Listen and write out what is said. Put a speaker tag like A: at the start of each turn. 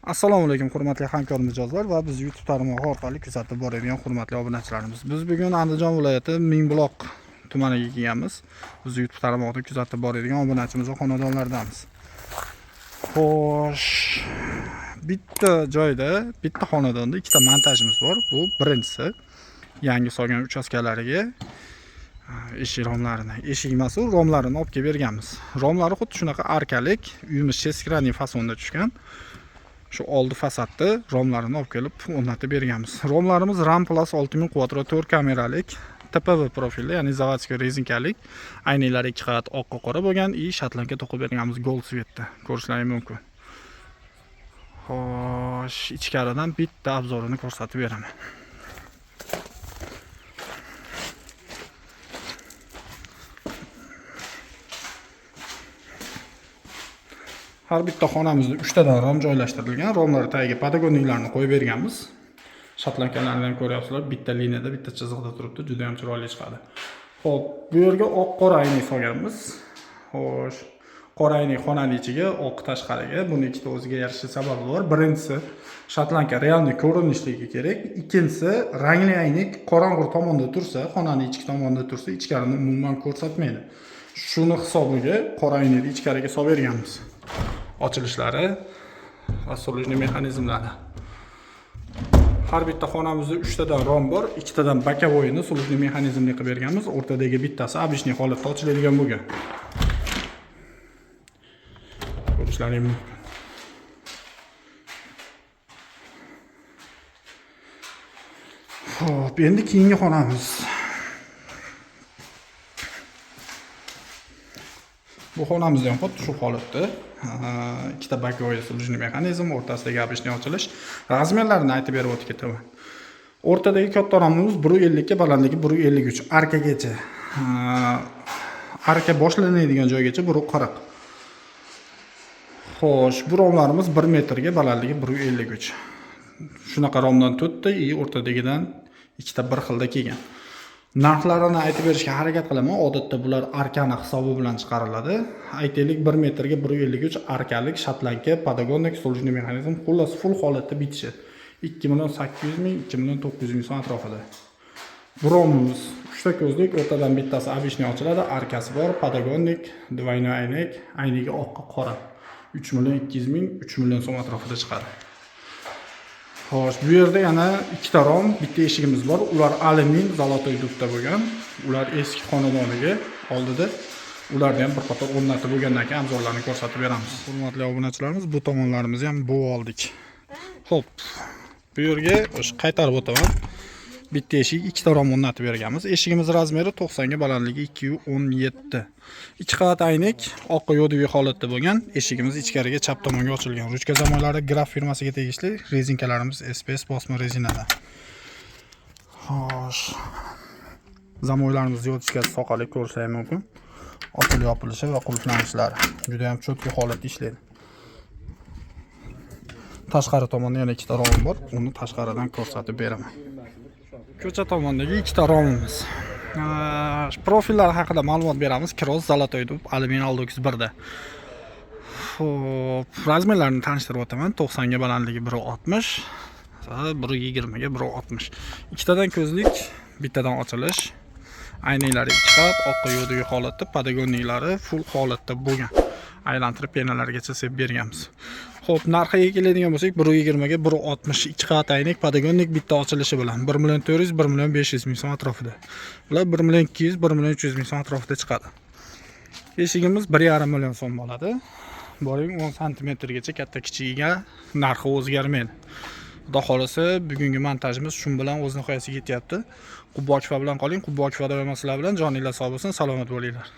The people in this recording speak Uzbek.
A: Assalomu alaykum hurmatli hamkor mijozlar va biz YouTube tarmog'i orqali kuzatib boradigan hurmatli obunachilarimiz. Biz bugun Andijon viloyati Mingbuloq tumaniga kelganmiz. Biz YouTube tarmog'ida kuzatib boradigan obunachimiz va xonadonlardamiz. Xo'sh, bitta joyda, bitta xonadonda ikkita montajimiz bor. Bu birinchisi yangi solgan uchastkalariga eshik romlarini, eshik emas, romlarini olib kelib berganmiz. Romlari xuddi shunaqa arkalik, uyimiz cheskirani fasonda tushgan. Shu oldi fasadda romlarini olib kelib o'rnatib berganmiz. Romlarimiz RAM Plus 6000 kvadrat 4 kameralik, TPV profilli, ya'ni zavodskiy rezinkalik, aynalar 2 qavat oqqa qora bo'lgan, shatlanka to'qib berganmiz gold svetda. Ko'rishlaringiz mumkin. Xo'sh, ichkaridan bitta obzorini ko'rsatib beraman. Har bitta xonamizda 3 tadan rom joylashtirilgan. Romlar tagiga padagonliklarni qo'yib berganmiz. Shatlankalarni ham ko'ryapsizlar, bitta liniyada, bitta chiziqda turibdi, juda ham chiroyli chiqadi. Xo'p, bu yerga oq qora aynak solganmiz. Xo'sh, qora aynak xonaning ichiga, oq tashqariga. Buni ikkita o'ziga yarasha sababi bor. Birinchisi, shatlanka realniy ko'rinishligi kerak. Ikkinchisi, rangli aynak qorong'u tomonda tursa, xonaning ichki tomonida tursa, ichkarini umuman ko'rsatmaydi. Shuni hisobiga qora aynakni ichkariga solib berganmiz. Ochilishlari va sulujni mexanizmlari. Har bitta xonamizda 3 tadan rom bor, 2 tadan bokovoyni sulujni mexanizmni qilib berganmiz. O'rtadagi bittasi обычный holatda ochiladigan bo'lgan. Ko'rishlaringiz mumkin. Xo'p, endi keyingi xonamiz. Bu xonamizda ham xuddi shu holatda. Ikkita bokovoy sulujni mexanizm, o'rtasidagi обычный ochilish. Razmerlarini aytib berib o'tib ketaman. O'rtadagi katta romimiz 1.50 ga, balandligi 1.53. Arkagacha. Arka boshlanadigan joygacha 1.40. Xo'sh, bu romlarimiz 1 metrga, balandligi 1.53. Shunaqa romdan 4 ta, o'rtadagidan ikkita bir xilda kelgan. Narxlarini aytib berishga harakat qilaman. Odatda bular arkani hisobi bilan chiqariladi. Aytaylik 1 metrga 1.53 arkalik shatlanka padagonlik sulujni mexanizm, xullas full holatda bitishi. 2.800.000, 2.900.000 so'm atrofida. Bu romimiz 3 ta ko'zlik, o'rtadan bittasi обычный ochiladi, arkasi bor, padagonlik, двойной aynak, ayniga oqqa qora. 3.200.000, 3 million so'm atrofida chiqadi. Xo'sh, bu yerda yana ikkita rom, bitta eshigimiz bor. Ular alyumin, zolotoy dubda bo'lgan. Ular eski xonadoniga oldida. Ularni ham bir qator o'rnatib bo'lgandan keyin obzorlarni ko'rsatib beramiz. Hurmatli obunachilarimiz, bu tomonlarimizni ham bo'g'ib oldik. Xo'p, bu yerga o'sha qaytarib o'taman. Bitta eshik, ikkita rom o'rnatib berganmiz. Eshigimiz razmeri 90 ga, balandligi 2.17. 2 qavat aynak, oqqa yo'diviy holatda bo'lgan. Eshigimiz ichkariga chap tomonga ochilgan. Ruchka zamoylari Graf firmasiga tegishli. Rezinkalarimiz SPS bosma rezinadan. Xo'sh. Zamoylarimiz yotishga soqali ko'rishingiz mumkin. Ochilib yopilishi va qulflanishlari juda ham cho'tki holatda ishlaydi. Tashqari tomonda yana ikkita rom bor. Uni tashqaridan ko'rsatib beraman. Ko'cha tomondagi ikkita romimiz. Profillar haqida ma'lumot beramiz. Cross, zolotoy dub, alyumin Aldox 1 da. Xo'p, razmerlarini tanishtirib o'taman. 90 ga, balandligi 1.60 va 1.20 ga, 1.60. Ikkitadan ko'zlik, bittadan ochilish. Aynaklari 2 qavat, oqqa yo'diviy holatda, padagonliklari full holatda bo'lgan. Aylantirib penalargacha sepib berganmiz. Xo'p, narxiga keladigan bo'lsak, 1.20 ga 1.60 2 qavat aynak, padagonlik bitta ochilishi bilan 1.400.000, 1.500.000 so'm atrofida. Bular 1.200.000, 1.300.000 so'm atrofida chiqadi. Eshigimiz 1.5 million so'm bo'ladi. Boring 10 sm gacha katta kichigiga narxi o'zgarmaydi. Xudo xolasa, bugungi montajimiz shu bilan o'z nihoyasiga yetyapti. Qubbokfa bilan qoling, Qubbokfada va sizlar bilan joninglar sog' bo'lsin, salomat bo'linglar.